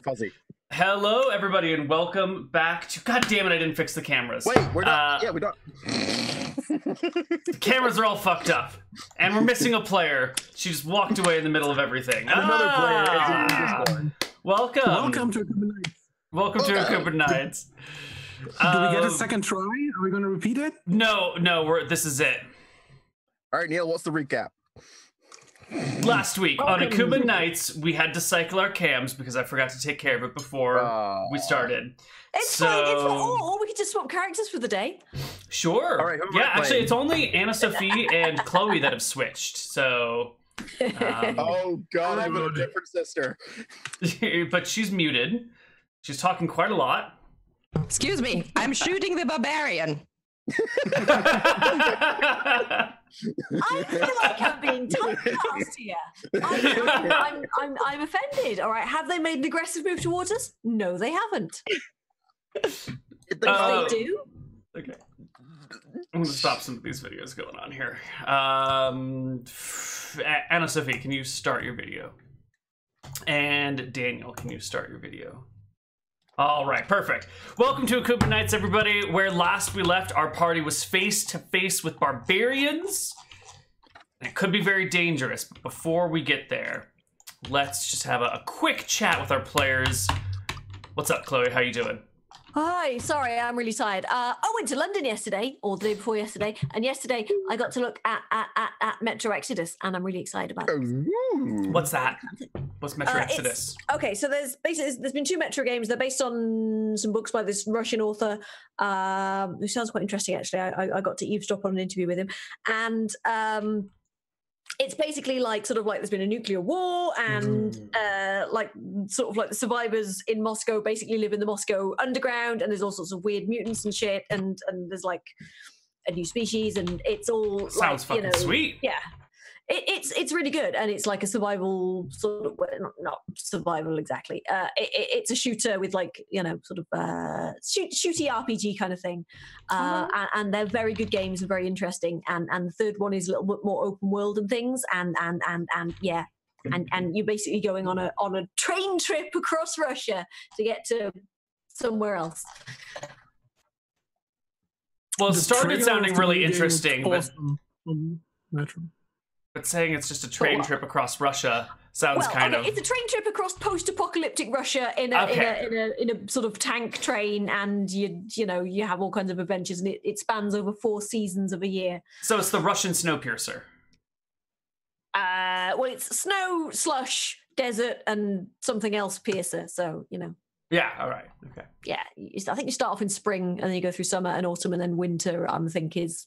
fuzzy. Hello, everybody, and welcome back to... God damn it, I didn't fix the cameras. Wait, we're not... yeah, we don't... The cameras are all fucked up. And we're missing a player. She just walked away in the middle of everything. And another player is in Discord. Welcome. Welcome to Akuban Nights. Welcome to Akuban Nights. Do we get a second try? Are we going to repeat it? No, this is it. All right, Neal, what's the recap? Last week on Akuban Nights, we had to cycle our cams because I forgot to take care of it before we started. It's fine. It's not all. We could just swap characters for the day. Sure. All right, yeah, actually, it's only Anna-Sophie and Chloe that have switched. So. Oh God, I have a different sister. But she's muted. She's talking quite a lot. Excuse me, I'm shooting the barbarian. I feel like I'm being typecast here. I'm offended. All right, have they made an aggressive move towards us? No, they haven't. If they do. Okay. I'm going to stop some of these videos going on here. Anna-Sophie, can you start your video? And Daniel, can you start your video? All right, perfect. Welcome to Akuban Nights, everybody. Where last we left, our party was face to face with barbarians. And it could be very dangerous, but before we get there, let's just have a quick chat with our players. What's up, Chloe? How you doing? Hi, sorry, I'm really tired. I went to London yesterday, or the day before yesterday, and yesterday I got to look at Metro Exodus, and I'm really excited about it. What's that? What's Metro Exodus? Okay, so there's been 2 Metro games. They're based on some books by this Russian author, who sounds quite interesting, actually. I got to eavesdrop on an interview with him, and it's basically like there's been a nuclear war, and like the survivors in Moscow basically live in the Moscow underground, and there's all sorts of weird mutants and shit, and there's like a new species, and it's all sounds fucking sweet. Yeah. It's really good, and it's like a survival sort of, well, not survival exactly. It's a shooter with like shooty RPG kind of thing, and they're very good games and very interesting. And the third one is a little bit more open world and things, and yeah, and you're basically going on a train trip across Russia to get to somewhere else. Well, it started sounding really interesting, but saying it's just a train trip across Russia sounds kind of... It's a train trip across post-apocalyptic Russia in a sort of tank train, and you have all kinds of adventures, and it spans over 4 seasons of a year. So it's the Russian Snowpiercer. Well, it's snow, slush, desert, and something else piercer. So Yeah. All right. Okay. Yeah, I think you start off in spring, and then you go through summer and autumn, and then winter. I think is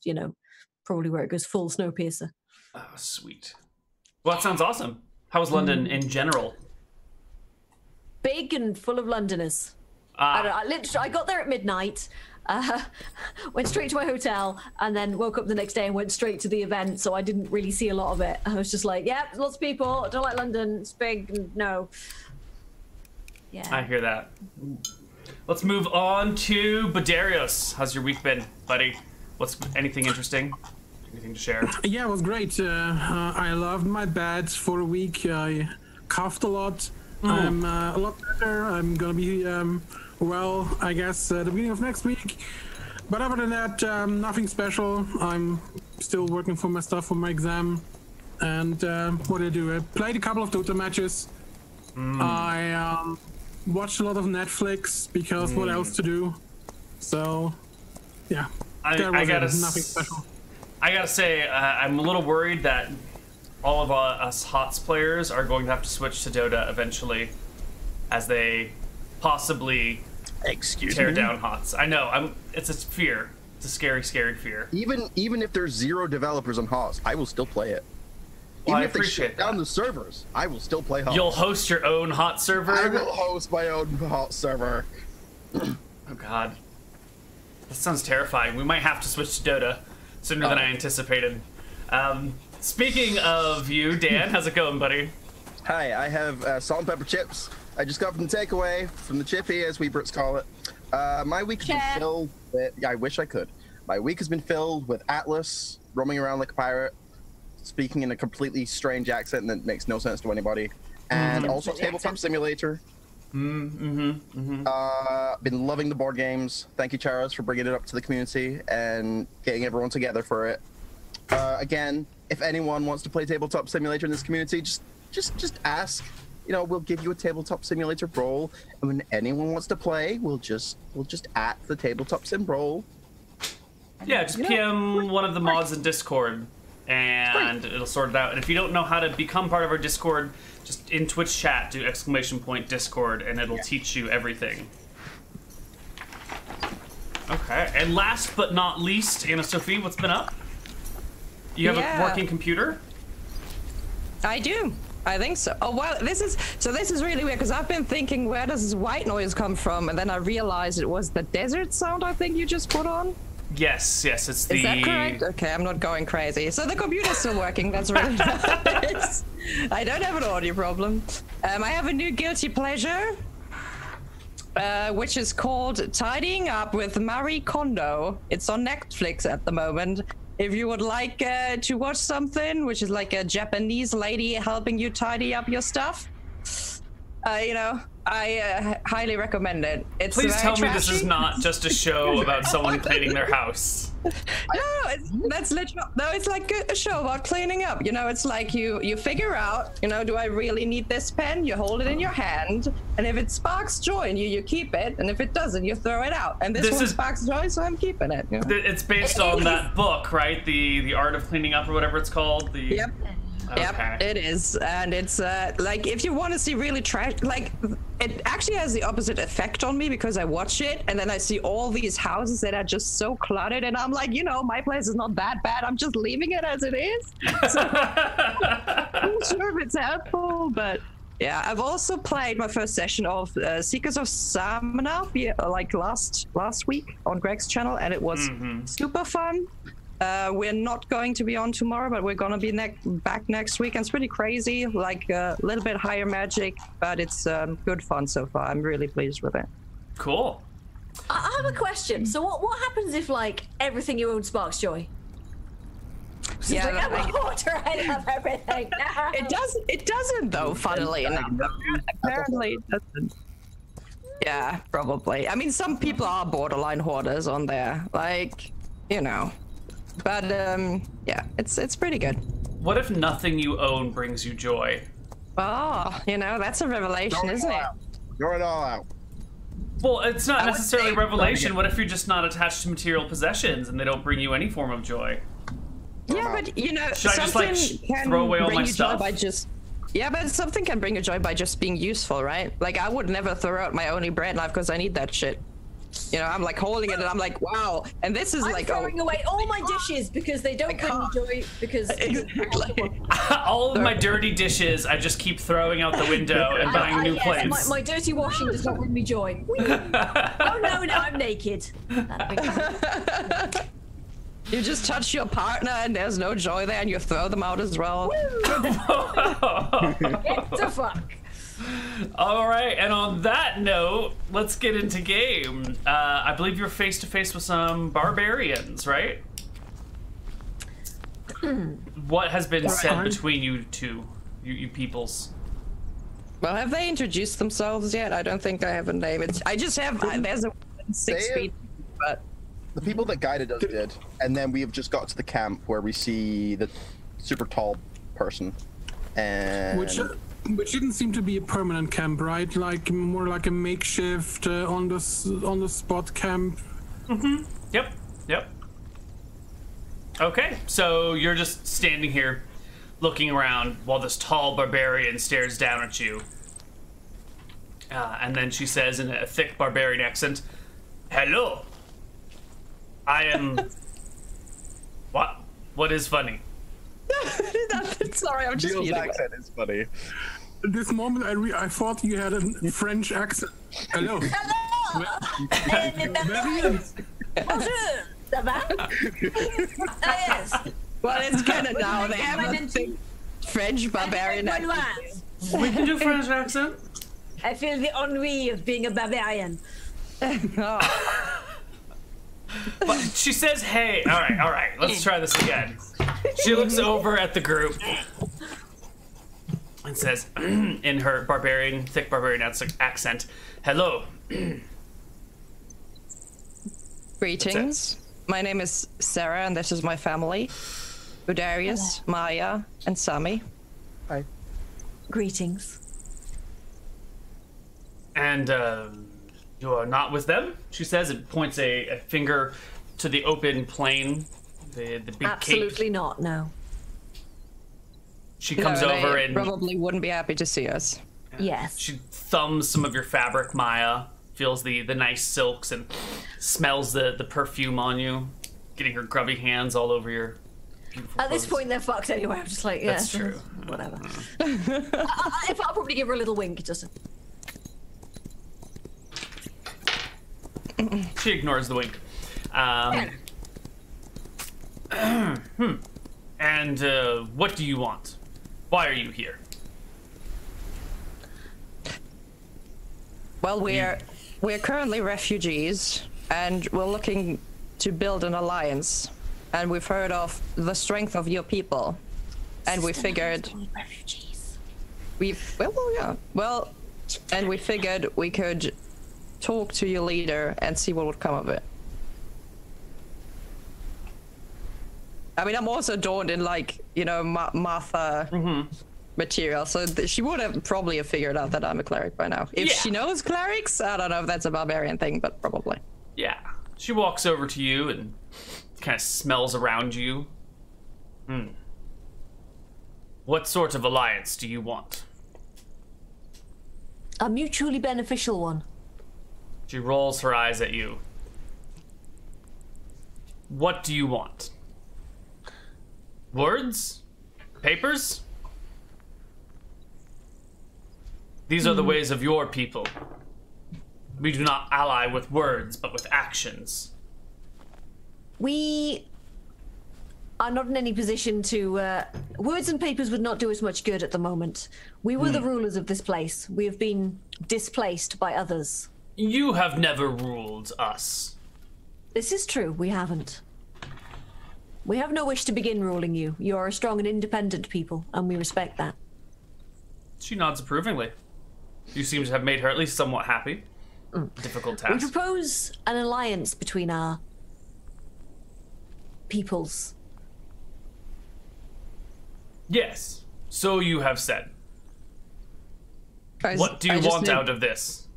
probably where it goes full Snowpiercer. Oh, sweet. Well, that sounds awesome. How was London in general? Big and full of Londoners. I got there at midnight, went straight to my hotel, and then woke up the next day and went straight to the event, so I didn't really see a lot of it. I was just like, yeah, lots of people, I don't like London, it's big, and no. Yeah. I hear that. Let's move on to Darius. How's your week been, buddy? What's anything interesting? Anything to share? Yeah, it was great. I loved my bed for a week. I coughed a lot. I'm a lot better. I'm gonna be well, I guess, at the beginning of next week. But other than that, nothing special. I'm still working for my stuff for my exam. And what did I do? I played a couple of Dota matches. I watched a lot of Netflix because what else to do? So, yeah. I gotta nothing special. I gotta say, I'm a little worried that all of us HOTS players are going to have to switch to Dota eventually, as they possibly tear down HOTS. I know, it's a fear. It's a scary, scary fear. Even if there's 0 developers on HOTS, I will still play it. Well, Even if they shut down the servers, I will still play HOTS. You'll host your own HOTS server? I will host my own HOTS server. Oh god. That sounds terrifying. We might have to switch to Dota sooner than I anticipated. Speaking of you, Dan, how's it going, buddy? Hi, I have salt and pepper chips. I just got from the takeaway, from the chippy, as we Brits call it. My week has been filled with... Yeah, I wish I could. My week has been filled with Atlas, roaming around like a pirate, speaking in a completely strange accent that makes no sense to anybody, and also Tabletop Simulator. Been loving the board games. Thank you, Charos, for bringing it up to the community and getting everyone together for it. Again, if anyone wants to play Tabletop Simulator in this community, just ask. You know, we'll give you a Tabletop Simulator role, and when anyone wants to play, we'll just at the Tabletop Sim role. Yeah, just PM one of the mods in Discord, and it'll sort it out. And if you don't know how to become part of our Discord, just in Twitch chat, do !Discord, and it'll teach you everything. Okay, and last but not least, Anna-Sophie, what's been up? You have a working computer? I do. I think so. Oh, well, this is really weird, because I've been thinking, where does this white noise come from? And then I realized it was the desert sound I think you just put on. Yes, it's the... Is that correct? Okay, I'm not going crazy. So the computer's still working, that's really nice. I don't have an audio problem. I have a new guilty pleasure, which is called Tidying Up with Marie Kondo. It's on Netflix at the moment. If you would like to watch something, which is like a Japanese lady helping you tidy up your stuff, you know, I highly recommend it. It's Please tell me this is trashy. not just a show about someone cleaning their house. No, that's literal. No, it's like a show about cleaning up. You know, it's like you figure out, you know, do I really need this pen? You hold it in your hand, and if it sparks joy in you, you keep it, and if it doesn't, you throw it out. And this one sparks joy, so I'm keeping it. You know? It's based on that book, right? The Art of Cleaning Up, or whatever it's called. Yep. Okay. Yep, it is, and it's like, if you want to see really trash, like, it actually has the opposite effect on me, because I watch it and then I see all these houses that are just so cluttered, and I'm like, you know, my place is not that bad, I'm just leaving it as it is. So, I'm not sure if it's helpful, but yeah. I've also played my first session of Seekers of Samana, like last week on Greg's channel, and it was super fun. We're not going to be on tomorrow, but we're going to be back next week. And it's pretty crazy, like a little bit higher magic, but it's good fun so far. I'm really pleased with it. Cool. I have a question. So what happens if, like, everything you own sparks joy? So Yeah, like, I'm a hoarder, I love everything. It doesn't though, funnily enough. Apparently it doesn't. Yeah, probably. I mean, some people are borderline hoarders on there, like, you know. But yeah, it's pretty good. What if nothing you own brings you joy? Oh, you know, that's a revelation, isn't it? Throw it all out. Well, it's not necessarily a revelation. What if you're just not attached to material possessions and they don't bring you any form of joy? Yeah, but you know, Should I just, something like, can throw away all bring my you stuff? joy by just. Yeah, but something can bring you joy by just being useful, right? Like, I would never throw out my only bread knife because I need that shit. You know, I'm like holding it and I'm like, wow. And this is I'm like throwing away all my dishes because they don't bring me joy. Because exactly. All of my dirty dishes, I just keep throwing out the window and buying new plates. My dirty washing does not bring me joy. Oh no, now I'm naked. You just touch your partner and there's no joy there, and you throw them out as well. Get the fuck. All right, and on that note, let's get into game. I believe you're face to face with some barbarians, right? What has been said between you two, you peoples? Well, have they introduced themselves yet? I don't think I have a name. I just have. There's a 6 feet, but the people that guided us did, and then we have just got to the camp where we see the super tall person, and which didn't seem to be a permanent camp, right? Like more like a makeshift on the spot camp. Mm-hmm. Yep. Okay, so you're just standing here, looking around while this tall barbarian stares down at you, and then she says in a thick barbarian accent, "Hello. I am." What is funny? Sorry, I'm just Neal's accent is funny. At this moment, I thought you had a French accent. Hello. Barbarians. Bonjour. Ça va? Yes. Well, it's kind of now. They have a thick French barbarian accent. We can do French accent. I feel the ennui of being a barbarian. Oh. But she says, "Hey, all right, let's try this again." She looks over at the group. and says, in her thick barbarian accent, "Hello." Greetings. My name is Sarah, and this is my family. Darius, Maya, and Sami. Hi. Greetings. And you are not with them, she says, and points a finger to the open plain, the big Absolutely cape. not, no. She comes over they and probably wouldn't be happy to see us. Yes. she thumbs some of your fabric, Maya, feels the nice silks and smells the perfume on you, getting her grubby hands all over your beautiful At this clothes. point, they're fucked anyway. I'm just like, yeah. That's true. Whatever. If I'll probably give her a little wink, just. She ignores the wink. And what do you want? Why are you here? Well, we're currently refugees, and we're looking to build an alliance. And we've heard of the strength of your people, and we figured Refugees. and we figured we could talk to your leader and see what would come of it. I mean, I'm also adorned in, like, you know, Martha material, so she would have probably have figured out that I'm a cleric by now. If she knows clerics, I don't know if that's a barbarian thing, but probably. Yeah. She walks over to you and kind of smells around you. What sort of alliance do you want? A mutually beneficial one. She rolls her eyes at you. What do you want? Words? Papers? These are the ways of your people. We do not ally with words, but with actions. We are not in any position to... words and papers would not do us much good at the moment. We were the rulers of this place. We have been displaced by others. You have never ruled us. This is true, we haven't. We have no wish to begin ruling you. You are a strong and independent people, and we respect that. She nods approvingly. You seem to have made her at least somewhat happy. Difficult We task. propose an alliance between our peoples. Yes, so you have said. What do you I just want need- out of this?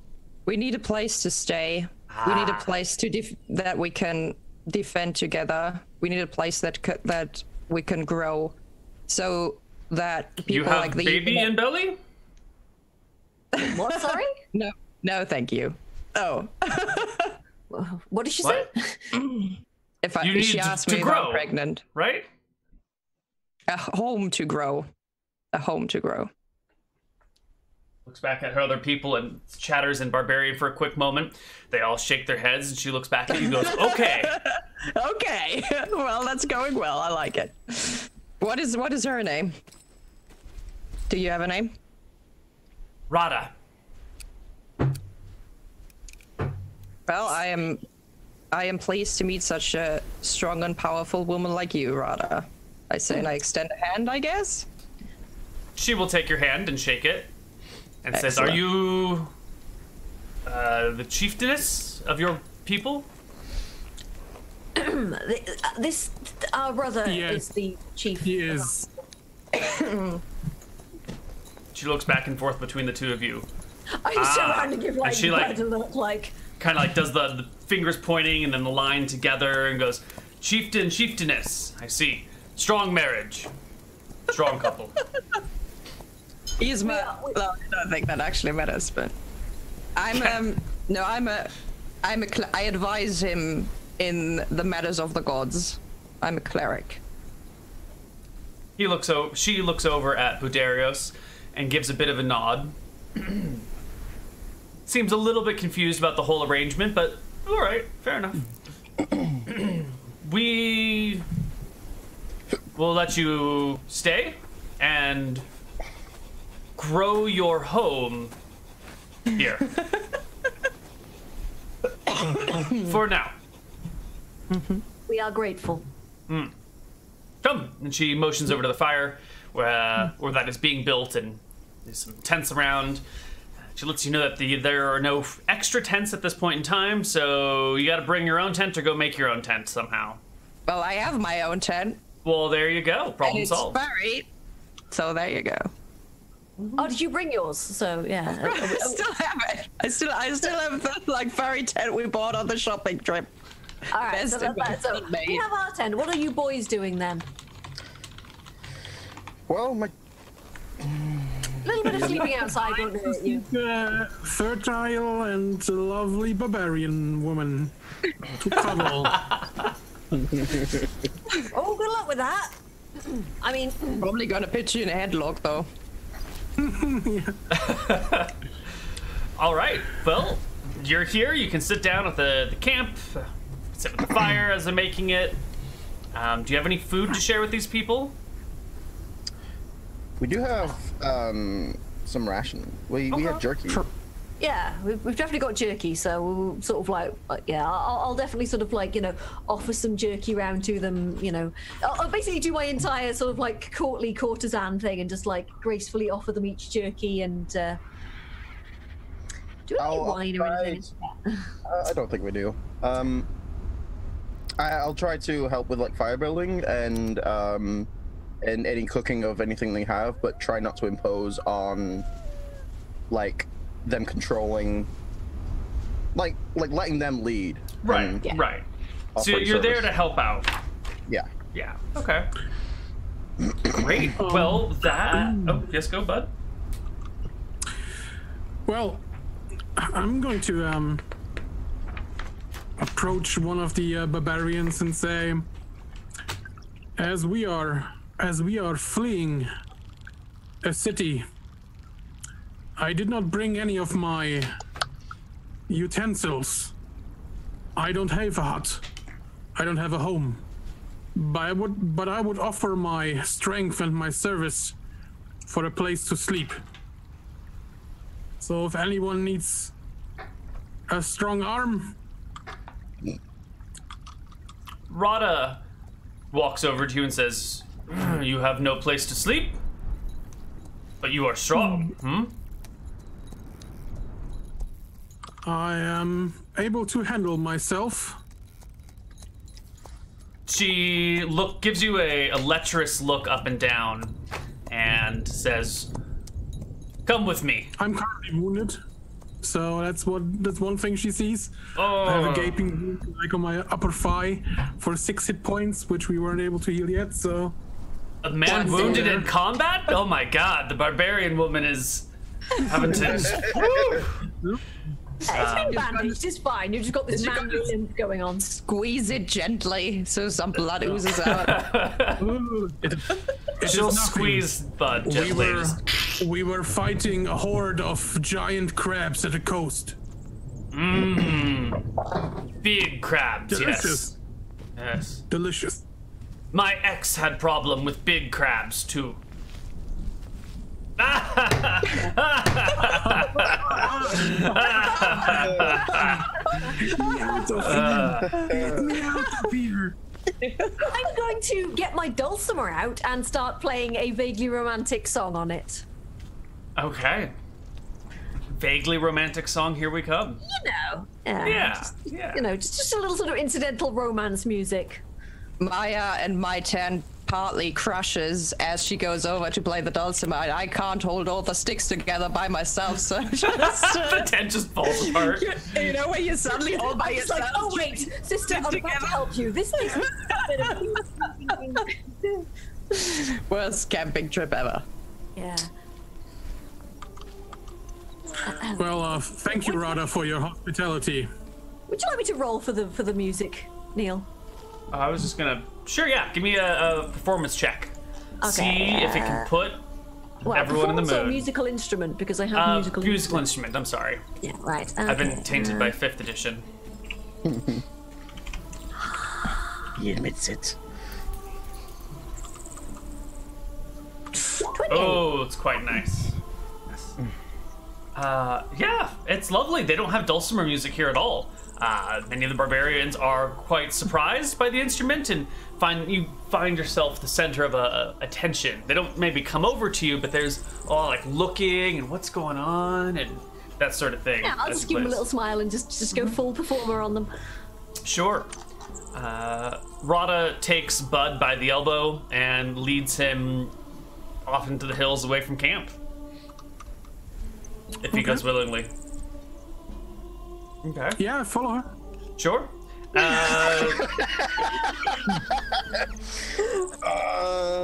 We need a place to stay. We need a place to that we can defend together. We need a place that we can grow, so that people You have like the baby in belly? What, sorry? No, thank you. Oh, What did she What? say? if You need she asked to me if grow. I'm pregnant, Right? a home to grow, a home to grow. Looks back at her other people and chatters in barbarian for a quick moment. They all shake their heads and she looks back at you and goes, okay. Okay, well, that's going well. I like it. What is her name? Do you have a name? Rada. Well, I am pleased to meet such a strong and powerful woman like you, Rada. I say, and I extend a hand, I guess. She will take your hand and shake it and says, Excellent. are you the chieftainess of your people? Our brother Yes. is the chief. He is. She looks back and forth between the two of you. I just turn around and give like, And she, like- Brad a look like. Kind of like does the fingers pointing and then the line together and goes, chieftain, chieftainess. I see. Strong marriage. Strong couple. He's my. Well, I don't think that actually matters, but I advise him in the matters of the gods. I'm a cleric. She looks over at Darius and gives a bit of a nod. Seems a little bit confused about the whole arrangement, but all right, fair enough. We will let you stay and grow your home here. For now. We are grateful. Come. And she motions over to the fire where that is being built and There's some tents around. She lets you know that there are no extra tents at this point in time, so you got to bring your own tent or go make your own tent somehow. Well, I have my own tent. Well, there you go. Problem and solved. It's furry, so there you go. Oh, did you bring yours? So yeah. I still have it. I still have the like furry tent we bought on the shopping trip. All right. So we have our tent. What are you boys doing then? Well, my. A little bit of sleeping outside won't hurt you. Fertile and lovely barbarian woman to cuddle. Oh, good luck with that. I mean, probably gonna pitch you in a headlock though. All right. Well, you're here. You can sit down at the camp, sit with the fire as they're making it. Do you have any food to share with these people? We do have some ration. We have jerky. yeah, we've definitely got jerky, so we'll sort of like, yeah, I'll definitely sort of like, you know, offer some jerky round to them, you know. I'll basically do my entire sort of like courtly courtesan thing and just like gracefully offer them each jerky and do we need wine or anything? I don't think we do. I'll try to help with like fire building and any cooking of anything they have, but try not to impose on like them controlling, like letting them lead. Right, right. So you're there to help out. Yeah. Yeah. Okay. Great. Well, that. Oh, yes, go, bud. Well, I'm going to approach one of the barbarians and say, as we are fleeing a city, I did not bring any of my utensils. I don't have a hut. I don't have a home. But I would offer my strength and my service for a place to sleep. So if anyone needs a strong arm. Rada walks over to you and says, "You have no place to sleep, but you are strong." I am able to handle myself. She gives you a lecherous look up and down and says, "Come with me." I'm currently wounded, so that's one thing she sees. Oh. I have a gaping wound like on my upper thigh for 6 hit points, which we weren't able to heal yet. So a man wounded in combat? Oh my god, the barbarian woman is having to. It's been bandaged, it's fine. You've just got this manly limp going on. Squeeze it gently so some blood oozes out. She'll squeeze Bud gently. We were fighting a horde of giant crabs at the coast. Big crabs, Delicious. Yes. Delicious. My ex had problem with big crabs too. Get me out of here. I'm going to get my dulcimer out and start playing a vaguely romantic song on it. Okay. Vaguely romantic song, here we come. You know. Yeah. You know, just a little sort of incidental romance music. Maya and my tent partly crushes as she goes over to play the dulcimer. I can't hold all the sticks together by myself, so just the tent just falls apart. You know when you suddenly all by yourself. Like, oh wait, sister, I'm about to help you. This is worst camping trip ever. Yeah. Well, thank you, Rada, for your hospitality. Would you like me to roll for the music, Neal? I was just gonna. Sure, yeah. Give me a performance check. Okay. See if it can put everyone in the mood. Or musical instrument, because I have musical instrument. I'm sorry. Yeah, right. Okay. I've been tainted by 5th edition. He admits it. 28. Oh, it's quite nice. Yeah, it's lovely. They don't have dulcimer music here at all. Many of the barbarians are quite surprised by the instrument and you find yourself the center of attention. They don't maybe come over to you, but there's all like looking and what's going on and that sort of thing. Yeah, I'll just give them a little smile and just go full performer on them. Sure. Rada takes Bud by the elbow and leads him off into the hills away from camp. If he goes willingly. Okay. Yeah, follow her. Sure.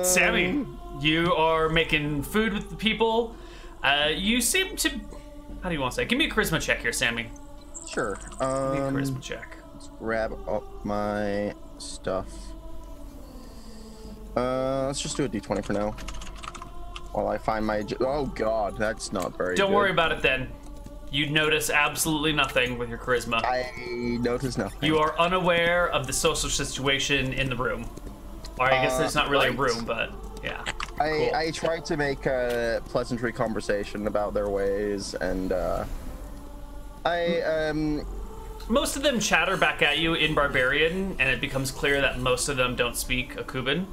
Sammy, you are making food with the people. You seem to... How do you want to say? Give me a charisma check here, Sammy. Sure. Give me a charisma check. Let's grab up my stuff. Let's just do a d20 for now. While I find my... Oh, God, that's not very Don't good. worry about it then. You notice absolutely nothing with your charisma. I notice nothing. You are unaware of the social situation in the room. Or I guess it's not really a room, but yeah. Cool. I try to make a pleasantry conversation about their ways, and most of them chatter back at you in barbarian, and it becomes clear that most of them don't speak Akuban.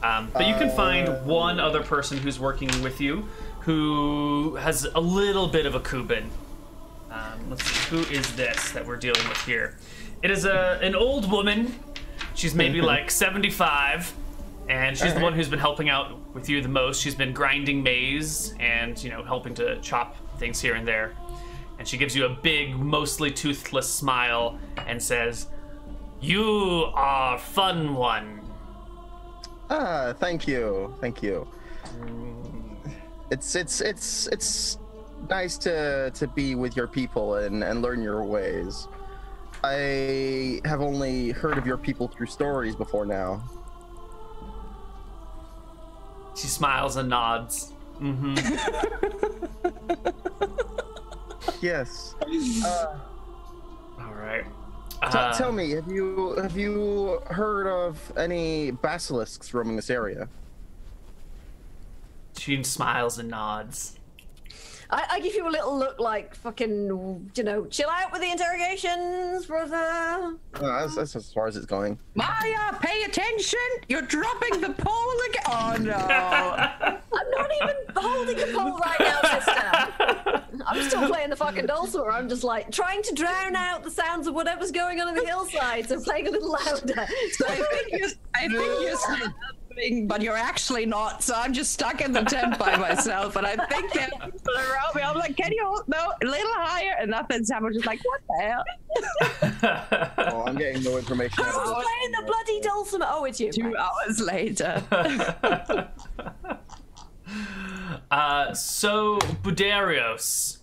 But you can find one other person who's working with you who has a little bit of Akuban. Let's see, who is this that we're dealing with here? It is an old woman. She's maybe like 75, and she's the one who's been helping out with you the most. She's been grinding maize and, you know, helping to chop things here and there. And she gives you a big, mostly toothless smile and says, "You are fun one." Thank you. Thank you. It's nice to be with your people and learn your ways. I have only heard of your people through stories before now. She smiles and nods. Mm-hmm. Yes. All right. Tell me, have you heard of any basilisks roaming this area? She smiles and nods. I give you a little look like fucking, you know, chill out with the interrogations, brother. That's as far as it's going. Maya, pay attention! You're dropping the pole again! Oh no! I'm not even holding the pole right now, sister. I'm still playing the fucking dulcimer. I'm just like trying to drown out the sounds of whatever's going on in the hillside, so playing a little louder. So I think you're still helping, but you're actually not. So I'm just stuck in the tent by myself, and I think there are people around me. I'm like, can you hold? No, a little higher, and nothing's happening. Just like, what the hell? Oh, I'm getting no information. Who's playing the bloody dulcimer? Oh, it's you. 2 hours later. So Darius,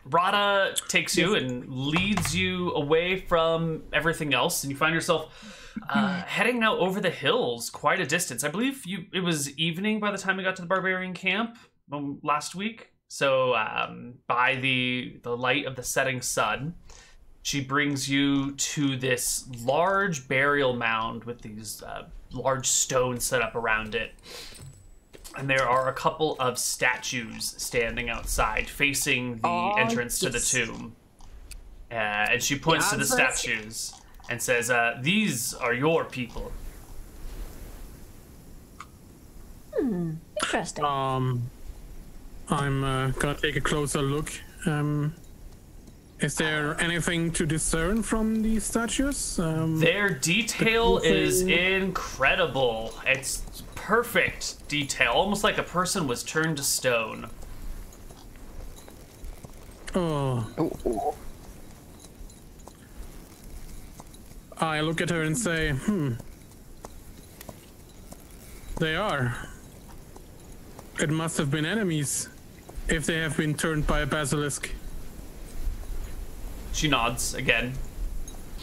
Rada takes you and leads you away from everything else, and you find yourself heading now over the hills quite a distance. I believe it was evening by the time we got to the barbarian camp last week. So by the light of the setting sun, she brings you to this large burial mound with these large stones set up around it. And there are a couple of statues standing outside facing the entrance to the tomb. And she points to the statues and says, "These are your people." Interesting. I'm gonna take a closer look. Is there anything to discern from these statues? Their detail is incredible. It's perfect detail, almost like a person was turned to stone. Oh. I look at her and say, they are. It must have been enemies if they have been turned by a basilisk. She nods again.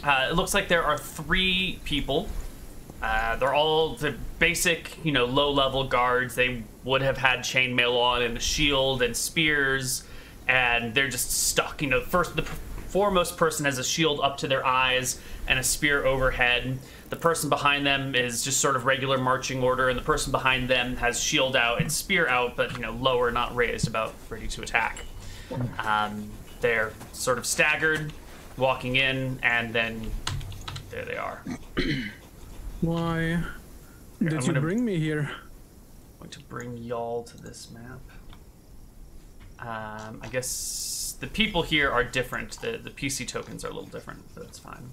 It looks like there are 3 people. They're all the basic, low-level guards. They would have had chainmail on and a shield and spears, and they're just stuck. The foremost person has a shield up to their eyes and a spear overhead. The person behind them is just sort of regular marching order, and the person behind them has shield out and spear out, but lower, not raised, about ready to attack. They're sort of staggered, walking in, and then there they are. Why did you bring me here? I'm going to bring y'all to this map. I guess the people here are different. The PC tokens are a little different, but that's fine.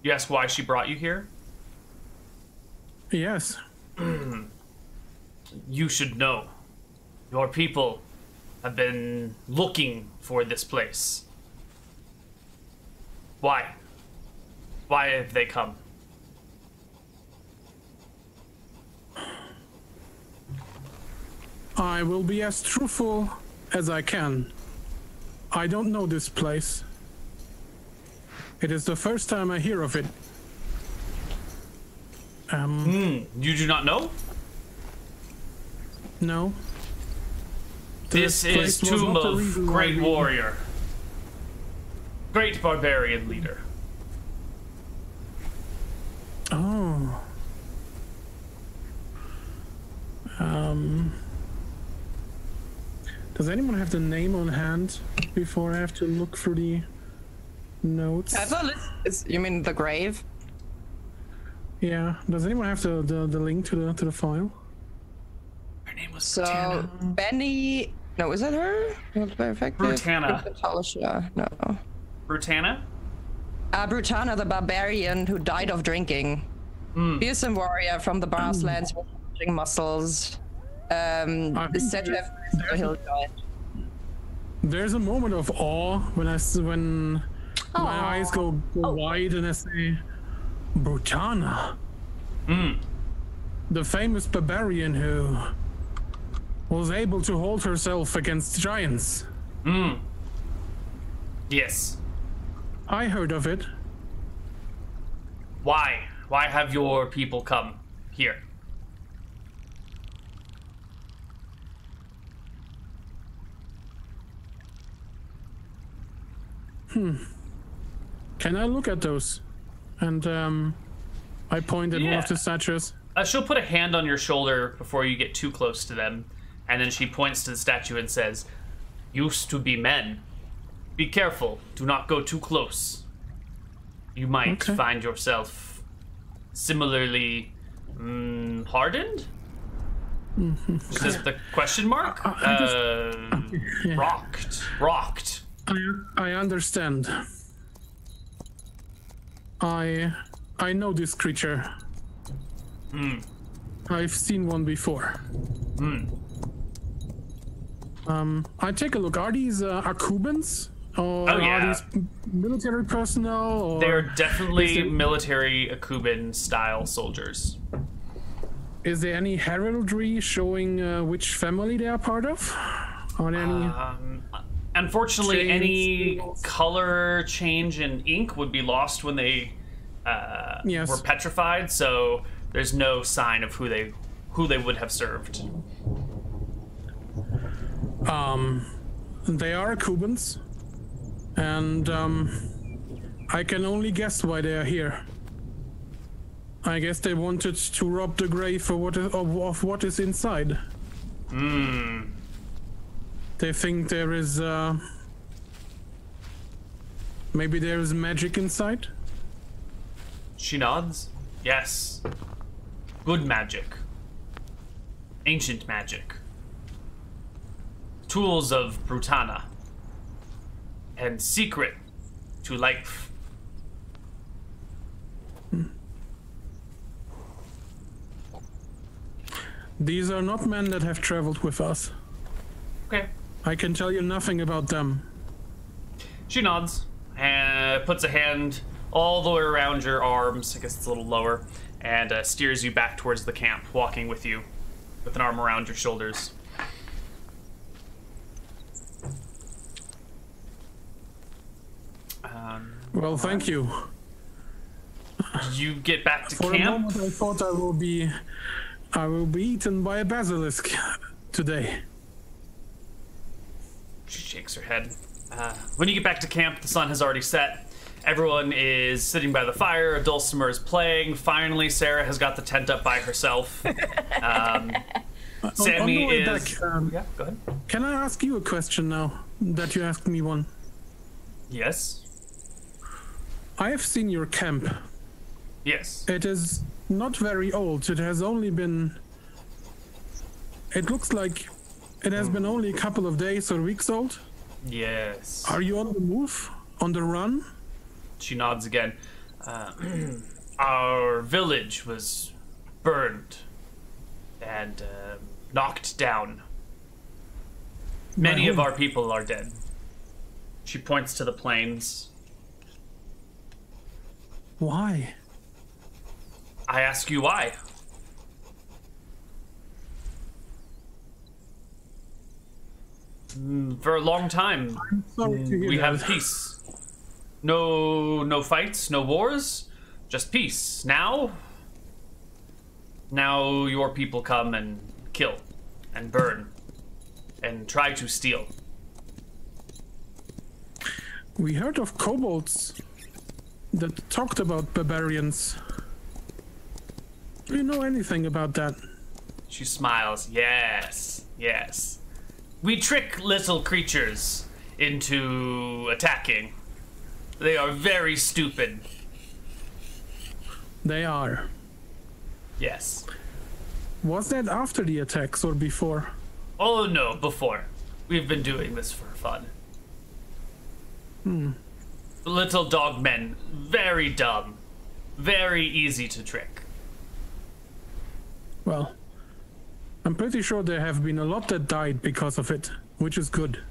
You ask why she brought you here? Yes. You should know. Your people have been looking for this place. Why? Why have they come? I will be as truthful as I can. I don't know this place. It is the first time I hear of it. You do not know? No. This is Tomb of Great Warrior. Great barbarian leader. Oh. Does anyone have the name on hand before I have to look through the notes? I thought you mean the grave? Yeah. Does anyone have the link to the file? Her name was So Benny. No, is that her? Brutana. No. Brutana? Brutana, the barbarian who died of drinking. Fearsome warrior from the Barslands with muscles. Is said to have the hill giant. There's a moment of awe when my eyes go wide and I say, Brutana. The famous barbarian who was able to hold herself against giants. Yes. I heard of it. Why? Why have your people come here? Can I look at those? And I point at one of the statues. She'll put a hand on your shoulder before you get too close to them, and then she points to the statue and says, "Used to be men. Be careful. Do not go too close. You might find yourself similarly hardened." Is this the question mark? Rocked. I understand. I know this creature. I've seen one before. I take a look. Are these Akubans? Or are these military personnel? Or they're definitely military Akuban style soldiers. Is there any heraldry showing which family they are part of? Are there any? Unfortunately, any color change in ink would be lost when they were petrified. So there's no sign of who they would have served. They are Akubans, and I can only guess why they are here. I guess they wanted to rob the grave of what is inside. They think there is maybe there is magic inside. She nods. Yes. Good magic. Ancient magic. Tools of Brutana. And secret to life. These are not men that have traveled with us. Okay. I can tell you nothing about them. She nods and puts a hand all the way around your arms, I guess it's a little lower, and steers you back towards the camp, walking with you with an arm around your shoulders. Well, thank you. You get back to For camp. a moment, I thought I will be eaten by a basilisk today. She shakes her head. When you get back to camp, the sun has already set. Everyone is sitting by the fire. A dulcimer is playing. Finally, Sarah has got the tent up by herself. Sammy on the way is. back, Yeah, go ahead. can I ask you a question now that you asked me one? Yes. I have seen your camp. Yes. It is not very old. It has only been. It looks like it has been only a couple of days or weeks old. Yes. Are you on the move? On the run? She nods again. Our village was burned and knocked down. Many of our people are dead. She points to the plains. Why? I ask you why. For a long time, I'm sorry to hear we that. have peace. No fights, no wars, just peace. Now your people come and kill and burn and try to steal. We heard of kobolds that talked about barbarians. Do you know anything about that? She smiles. Yes, yes. We trick little creatures into attacking. They are very stupid. They are. Yes. Was that after the attacks or before? Oh no, before. We've been doing this for fun. Little dogmen, very dumb. Very easy to trick. Well, I'm pretty sure there have been a lot that died because of it, which is good.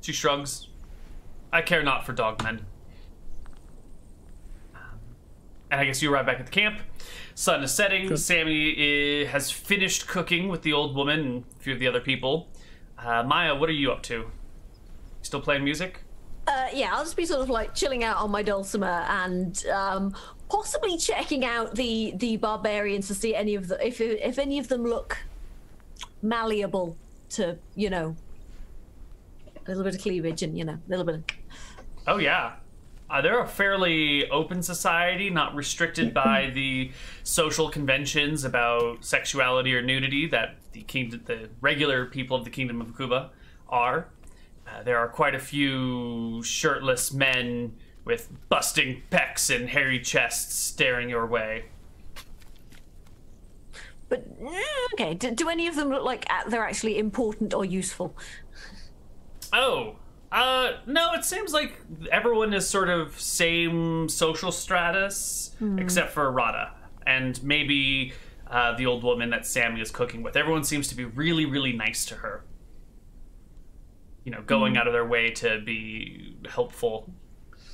She shrugs. I care not for dogmen. And I guess you arrive back at the camp. Sun is setting. Good. Sammy has finished cooking with the old woman and a few of the other people. Maya, what are you up to? Still playing music? Yeah, I'll just be sort of like chilling out on my dulcimer and possibly checking out the barbarians to see any of the if any of them look malleable to, you know, a little bit of cleavage and, you know, a little bit of... Oh yeah. They're a fairly open society, not restricted by the social conventions about sexuality or nudity that the regular people of the Kingdom of Akuba are. There are quite a few shirtless men with busting pecs and hairy chests staring your way. But, okay, do any of them look like they're actually important or useful? Oh, no, it seems like everyone is sort of same social stratus, except for Rada, and maybe the old woman that Sammy is cooking with. Everyone seems to be really, really nice to her. You know, going out of their way to be helpful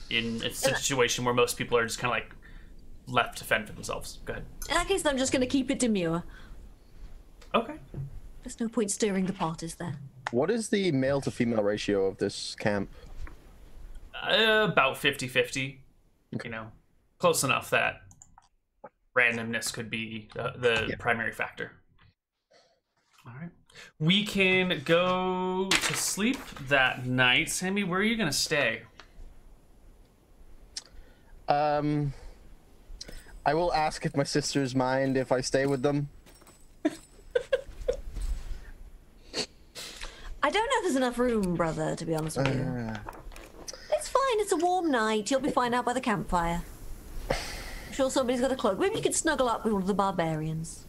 in a situation where most people are just kind of like left to fend for themselves. Go ahead. In that case, I'm just going to keep it demure. Okay. There's no point stirring the pot, is there? What is the male to female ratio of this camp? About 50-50. You know, close enough that randomness could be the primary factor. All right. We can go to sleep that night. Sammy, where are you going to stay? I will ask if my sisters mind if I stay with them. I don't know if there's enough room, brother, to be honest with you. It's fine, it's a warm night. You'll be fine out by the campfire. I'm sure somebody's got a cloak. Maybe you could snuggle up with one of the barbarians.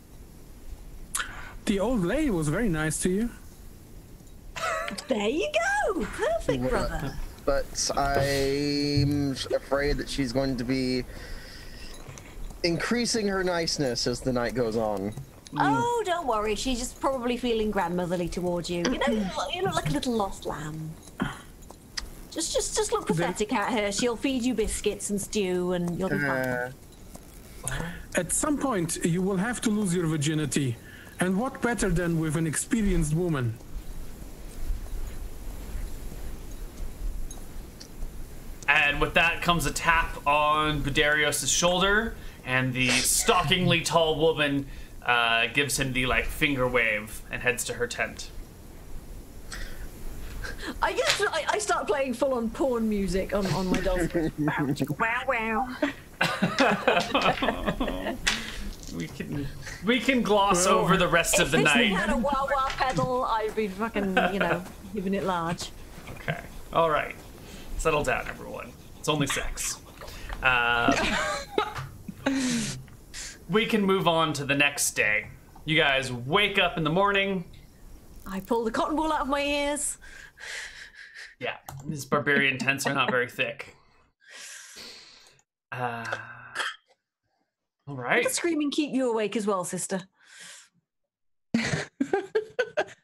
The old lady was very nice to you. There you go! Perfect, brother. But I'm afraid that she's going to be increasing her niceness as the night goes on. Oh, don't worry. She's just probably feeling grandmotherly towards you. You know, you look like a little lost lamb. Just look pathetic at her. She'll feed you biscuits and stew, and you'll be fine. At some point, you will have to lose your virginity. And what better than with an experienced woman? And with that comes a tap on Darius' shoulder, and the stalkingly tall woman gives him the finger wave and heads to her tent. I guess I start playing full-on porn music on my dulcimer. Wow, wow. we can gloss over the rest of the night. If this had a wah-wah pedal, I'd be fucking, giving it large. Okay. All right. Settle down, everyone. It's only sex. We can move on to the next day. You guys wake up in the morning. I pull the cotton wool out of my ears. Yeah, these barbarian tents are not very thick. All right. Did the screaming keep you awake as well, sister?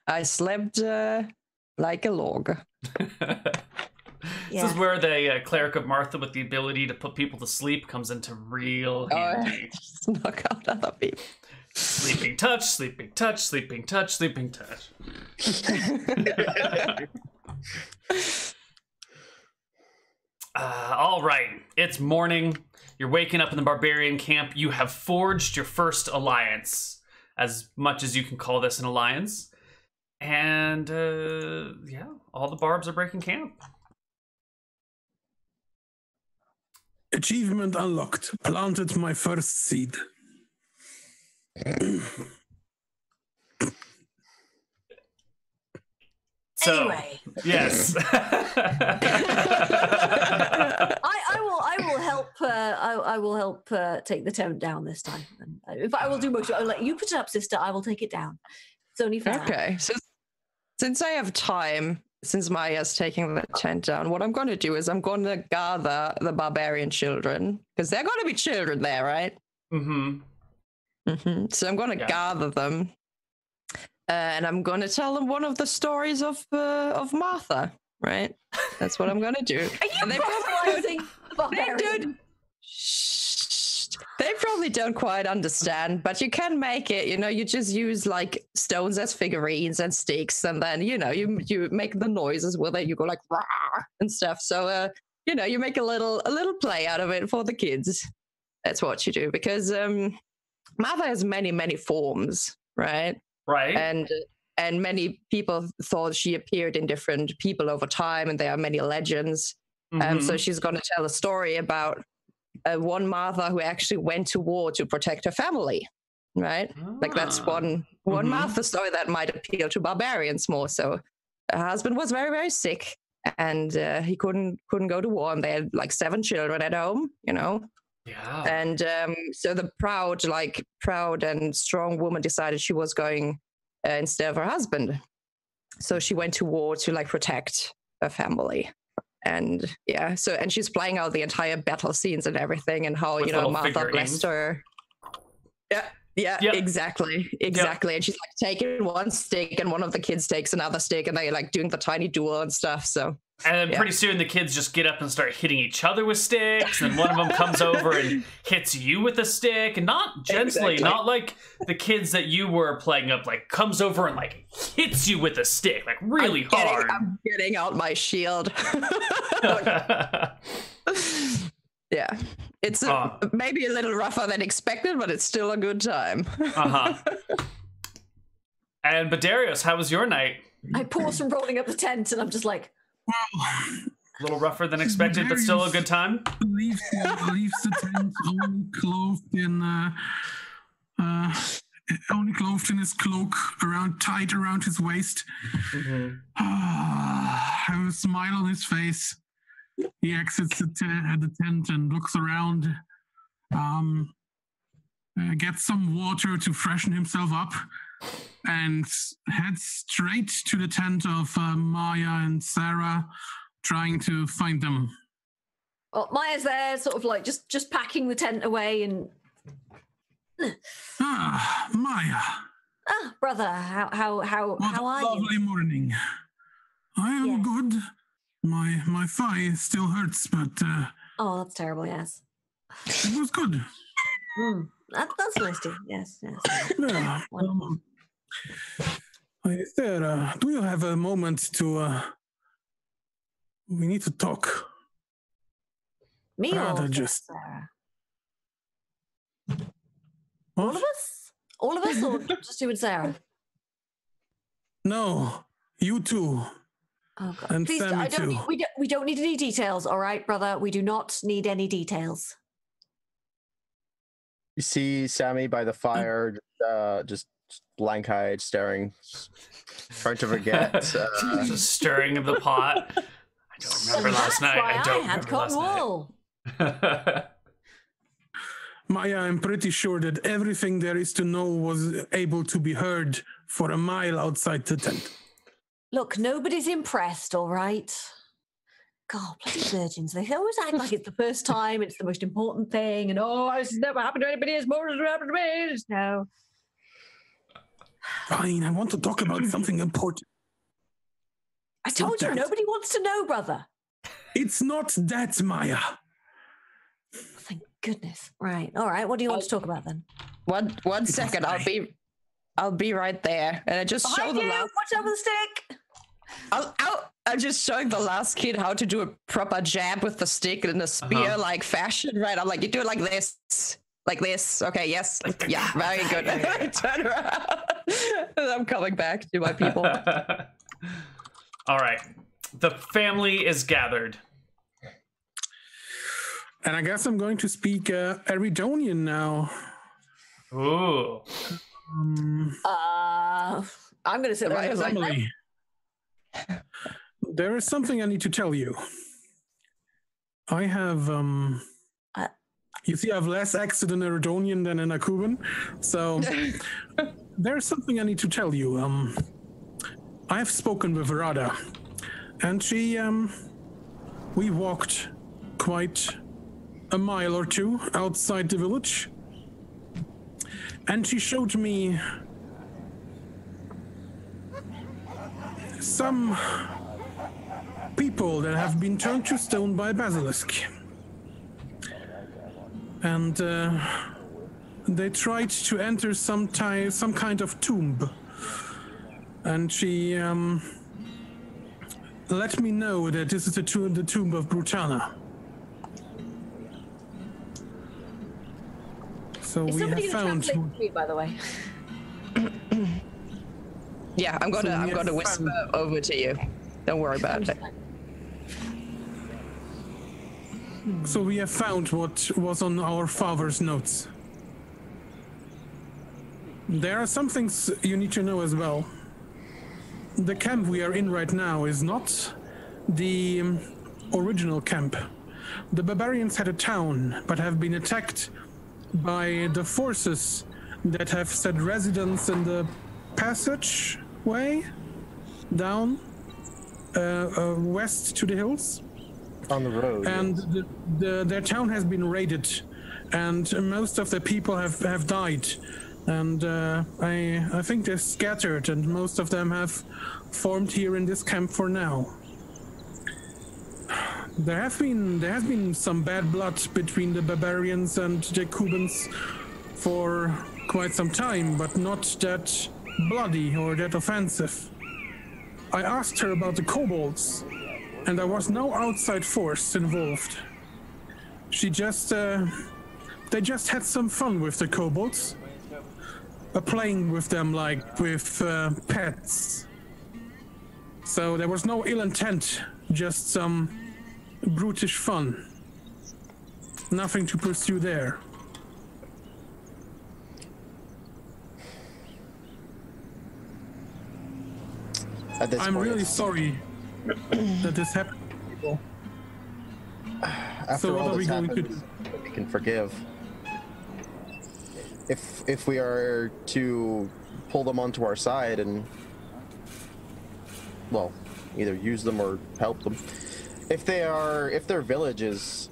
I slept like a log. This is where the cleric of Martha with the ability to put people to sleep comes into real handy. Just knock out other people. Sleeping touch, sleeping touch, sleeping touch, sleeping touch. All right, it's morning. You're waking up in the barbarian camp. You have forged your first alliance, as much as you can call this an alliance. And yeah, all the barbs are breaking camp. Achievement unlocked. Planted my first seed. So, anyway. Yes. I will help. I will help take the tent down this time. And if I will do most of it, I'll let you put it up, sister. I will take it down. It's only fair. Okay. So since I have time, since Maya's taking the tent down, what I'm going to do is I'm going to gather the barbarian children, because they're going to be children there, right? Mm-hmm. Mm-hmm. So I'm going to gather them, and I'm going to tell them one of the stories of Martha, right? That's what I'm going to do. Are you proselytizing barbarian? They probably don't quite understand, but you can make it. You just use like stones as figurines and sticks, and then you make the noises with it. You go like rah and stuff. So you make a little play out of it for the kids. That's what you do, because Martha has many forms, right? Right. And many people thought she appeared in different people over time, and there are many legends. Mm-hmm. So she's going to tell a story about one Martha who actually went to war to protect her family, right? Like that's one Martha story that might appeal to barbarians more. So her husband was very sick, and he couldn't go to war, and they had like 7 children at home, Yeah. And so the proud and strong woman decided she was going instead of her husband. So she went to war to like protect her family. And yeah, and she's playing out the entire battle scenes and everything, and how Martha blessed her. Yeah, exactly. Yep. And she's like taking one stick, and one of the kids takes another stick, and they're like doing the tiny duel and stuff. So and then pretty soon the kids just get up and start hitting each other with sticks, and one of them comes over and hits you with a stick, and not gently, not like the kids that you were playing up, like comes over and like hits you with a stick, like really hard. I'm getting out my shield. Yeah, it's maybe a little rougher than expected, but it's still a good time. But Darius, how was your night? I pause from rolling up the tent, and I'm just like, a little rougher than expected, but still a good time. Leaves the tent only clothed in his cloak, tight around his waist. Mm-hmm. Have a smile on his face. He exits the tent and looks around. Gets some water to freshen himself up, and heads straight to the tent of Maya and Sarah, trying to find them. Well, Maya's there, sort of like just packing the tent away, and Maya. Brother, how are you? Lovely morning. I am good. My thigh still hurts, but oh, that's terrible. Yes, it was good. That's nice too. Yes. Yeah. Sarah, do you have a moment to? We need to talk. Me or just Sarah? What? All of us, or just you and Sarah? No, you too. Oh God! And please, Sammy we don't need any details. All right, brother. We do not need any details. You see Sammy by the fire, just blank-eyed, staring, trying to forget. Just stirring of the pot. I don't remember last night. I don't had remember last cotton wool. night. Maya, I'm pretty sure that everything there is to know was able to be heard for a mile outside the tent. Look, nobody's impressed, all right? God, bloody virgins. They always act like it's the first time, it's the most important thing, and this has never happened to anybody as more as it happened to me. No. Fine, I want to talk about something important. I told you, nobody wants to know, brother. It's not that, Maya. Thank goodness. Right. All right. What do you want to talk about then? One second. I'll be right there. And I just show the last. Watch out for the stick. I'm just showing the last kid how to do a proper jab with the stick in a spear-like fashion, right? I'm like, you do it like this. Like this. Okay, yes. Yeah, very good. I turn around. And I'm coming back to my people. All right. The family is gathered. And I guess I'm going to speak Eridonian now. Ooh. I'm going to sit there. Family. There is something I need to tell you. I have, you see, I have less accent in Eridonian than in Akuban. So there's something I need to tell you. I have spoken with Rada, and she, we walked quite a mile or two outside the village, and she showed me some people that have been turned to stone by basilisk. And they tried to enter some kind of tomb. And she let me know that this is the tomb of Brutana. So is we have found. Me, by the way. Yeah, I'm gonna whisper over to you. Don't worry about it. So we have found what was on our father's notes. There are some things you need to know as well. The camp we are in right now is not the original camp. The barbarians had a town, but have been attacked by the forces that have set residence in the passageway down west to the hills. On the road. And their town has been raided, and most of the people have died. And I think they're scattered, and most of them have formed here in this camp for now. There has been some bad blood between the barbarians and the Cubans for quite some time, but not that bloody or that offensive. I asked her about the kobolds, and there was no outside force involved. They just had some fun with the kobolds, playing with them like with pets. So there was no ill intent, just some brutish fun. Nothing to pursue there. I'm really sorry that this happened to people. After all this happens, we can forgive. If we are to pull them onto our side and, well, either use them or help them. If their village is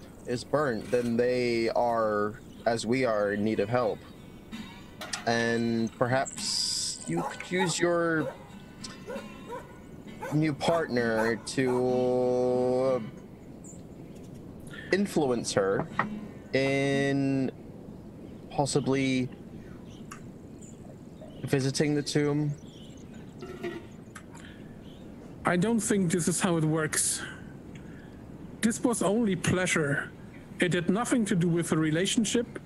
burnt, then they are, as we are, in need of help. And perhaps you could use your new partner to influence her in possibly visiting the tomb. I don't think this is how it works. This was only pleasure. It had nothing to do with a relationship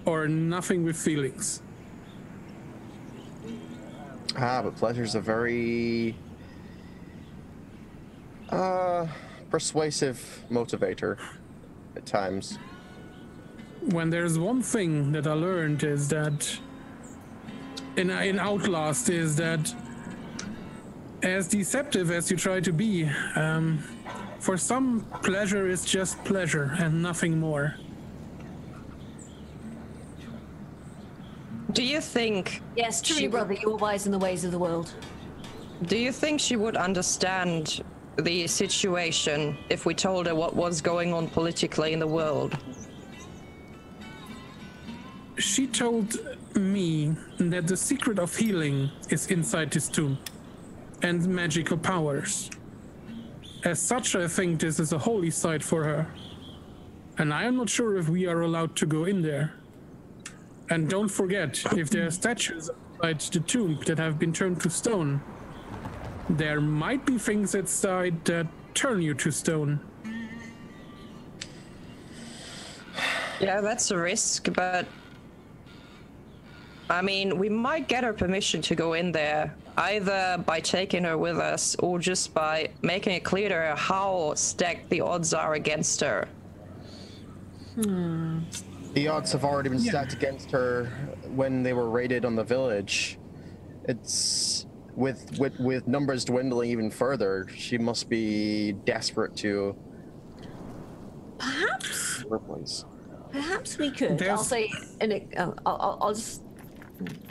or nothing with feelings. But pleasure's a very persuasive motivator at times. when there's one thing that I learned is that in Outlast is that as deceptive as you try to be, for some, pleasure is just pleasure and nothing more. Do you think... Yes, truly, brother, you're wise in the ways of the world. Do you think she would understand the situation if we told her what was going on politically in the world? She told me that the secret of healing is inside this tomb, and magical powers. As such, I think this is a holy site for her. And I am not sure if we are allowed to go in there. And don't forget, if there are statues inside the tomb that have been turned to stone, there might be things inside that turn you to stone. Yeah, that's a risk, but... I mean, we might get her permission to go in there, either by taking her with us or just by making it clear to her how stacked the odds are against her. The odds have already been stacked against her when they were raided on the village. It's with numbers dwindling even further. She must be desperate to. Perhaps. Replace. Perhaps we could. I'll say,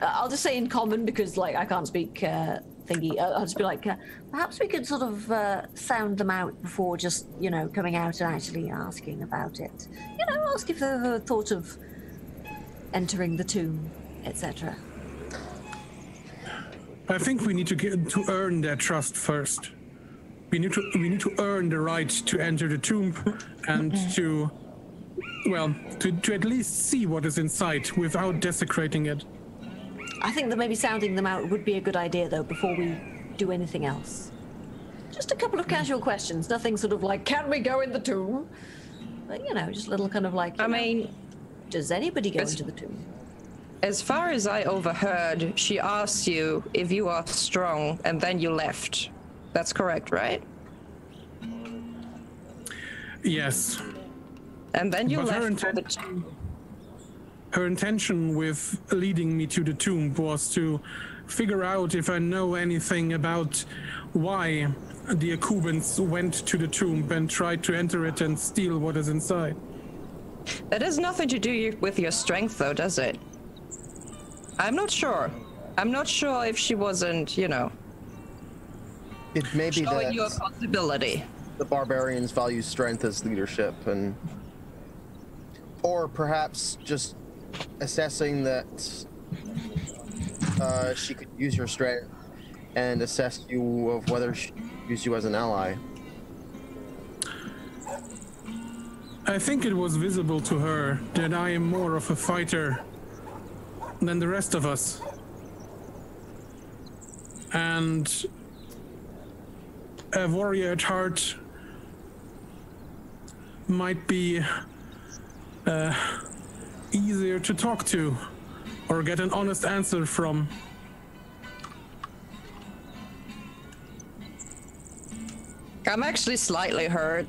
I'll just say in common because, like, I can't speak thingy. I'll just be like, perhaps we could sort of sound them out before just, you know, coming out and actually asking about it. You know, ask if they've thought of entering the tomb, etc. I think we need to earn their trust first. We need to earn the right to enter the tomb and to at least see what is inside without desecrating it. I think that maybe sounding them out would be a good idea, though, before we do anything else. Just a couple of casual questions, nothing sort of like, can we go in the tomb? But, you know, just a little kind of like, I mean, does anybody go into the tomb? As far as I overheard, she asked you if you are strong, and then you left. That's correct, right? Yes. And then you left for the tomb. Her intention with leading me to the tomb was to figure out if I know anything about why the Akubans went to the tomb and tried to enter it and steal what is inside. That has nothing to do with your strength, though, does it? I'm not sure. I'm not sure if she wasn't, you know, it may be showing that you a possibility. The barbarians value strength as leadership, or perhaps just assessing that she could use your strength and assess you of whether she could use you as an ally. I think it was visible to her that I am more of a fighter than the rest of us. And a warrior at heart might be easier to talk to or get an honest answer from. I'm actually slightly hurt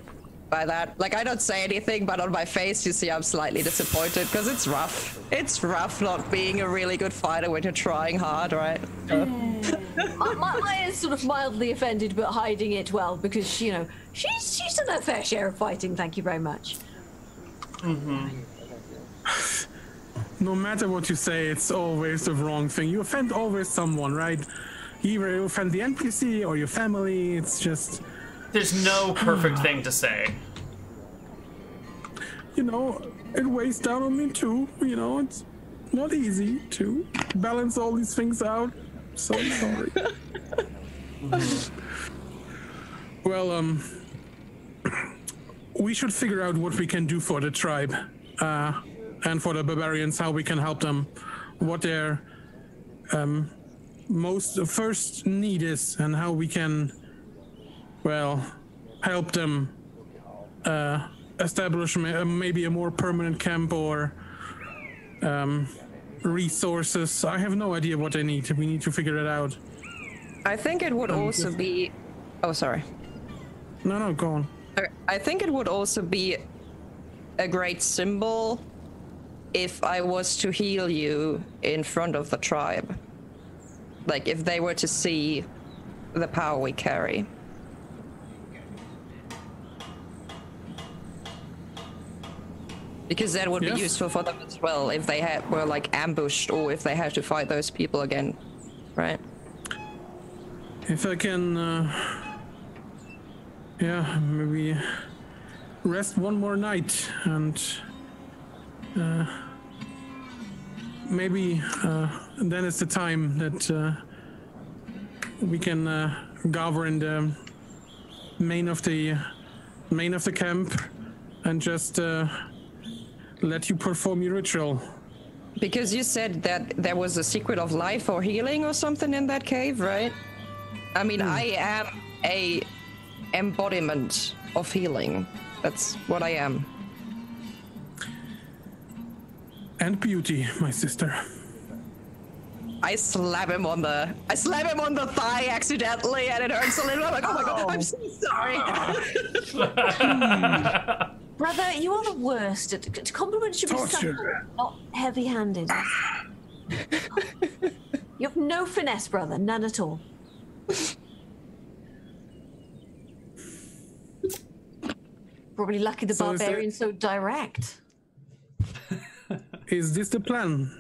by that. Like, I don't say anything, but on my face you see I'm slightly disappointed because it's rough. It's rough not being a really good fighter when you're trying hard, right? Maya is sort of mildly offended but hiding it well because, you know, she's done her fair share of fighting, thank you very much. No matter what you say, it's always the wrong thing. You offend always someone, right? Either you offend the NPC or your family, it's just... There's no perfect thing to say. You know, it weighs down on me too. You know, it's not easy to balance all these things out. So sorry. Well, we should figure out what we can do for the tribe. And for the barbarians, how we can help them, what their first need is, and how we can, well, help them establish maybe a more permanent camp or resources. I have no idea what they need. We need to figure it out. I think it would also be... Oh, sorry. No, go on. I think it would also be a great symbol if I was to heal you in front of the tribe? Like, if they were to see the power we carry? Because that would be useful for them as well if they were like ambushed or if they had to fight those people again, right? If I can, maybe rest one more night and maybe then is the time that we can gather in the main of the camp and just let you perform your ritual. Because you said that there was a secret of life or healing or something in that cave, right? I mean, I am a embodiment of healing. That's what I am. And beauty, my sister. I slap him on the thigh accidentally, and it hurts a little. I'm like, oh my god, I'm so sorry. Brother, you are the worst. Compliments should be subtle, not heavy-handed. You have no finesse, brother. None at all. Probably lucky the barbarian's so direct. Is this the plan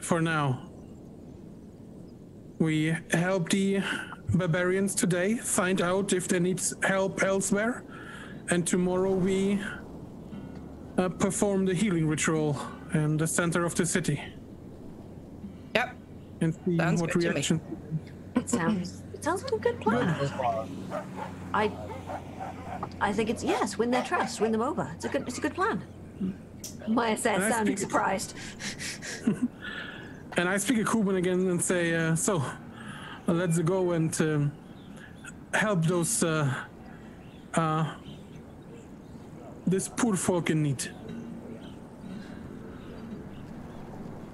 for now? We help the barbarians today, find out if they need help elsewhere, and tomorrow we perform the healing ritual in the center of the city. Yep. And see what reaction. It sounds like a good plan. I think it's win their trust, win them over. It's a good plan. Maya says, sounding surprised. And I speak Akuban again and say, so let's go and help those this poor folk in need.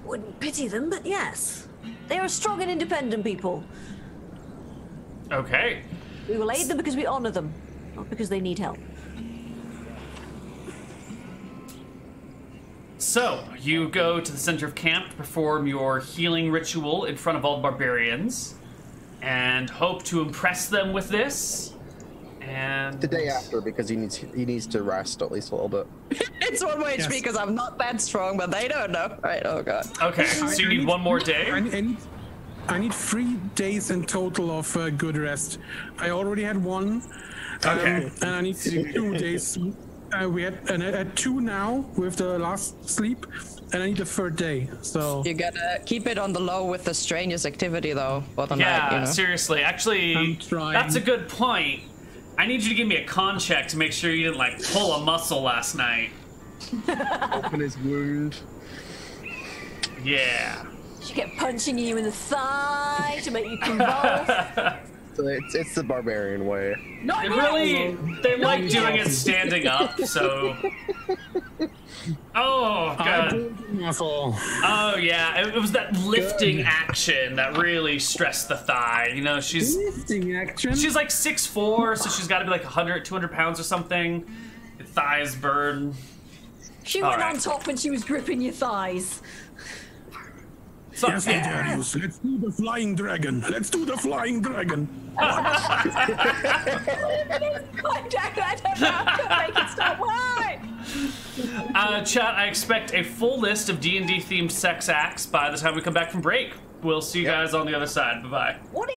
Wouldn't pity them, but yes. They are strong and independent people. Okay. We will aid them because we honor them, not because they need help. So, you go to the center of camp to perform your healing ritual in front of all the barbarians and hope to impress them with this. And the day after, because he needs to rest at least a little bit. It's 1 more HP because I'm not that strong, but they don't know. Right, oh god. Okay, so you need one more day? I need 3 days in total of good rest. I already had 1. And I need 2 days. We had 2 now with the last sleep, and I need a 3rd day. So you gotta keep it on the low with the strenuous activity, though. For the night, you know? Seriously. Actually, that's a good point. I need you to give me a con check to make sure you didn't like pull a muscle last night. Open his wound. Yeah. She kept punching you in the thigh to make you convulse. So it's the barbarian way. They like doing it standing up, so. Oh god. Oh yeah, it was that lifting action that really stressed the thigh. You know, she's lifting action. She's like 6'4", so she's got to be like 100, 200 pounds or something. Your thighs burn. She went on top when she was gripping your thighs. So, yes, Darius, let's do the flying dragon. Let's do the flying dragon. I don't know how to make it stop. Why? Chat, I expect a full list of D&D themed sex acts by the time we come back from break. We'll see you guys on the other side. Bye-bye. What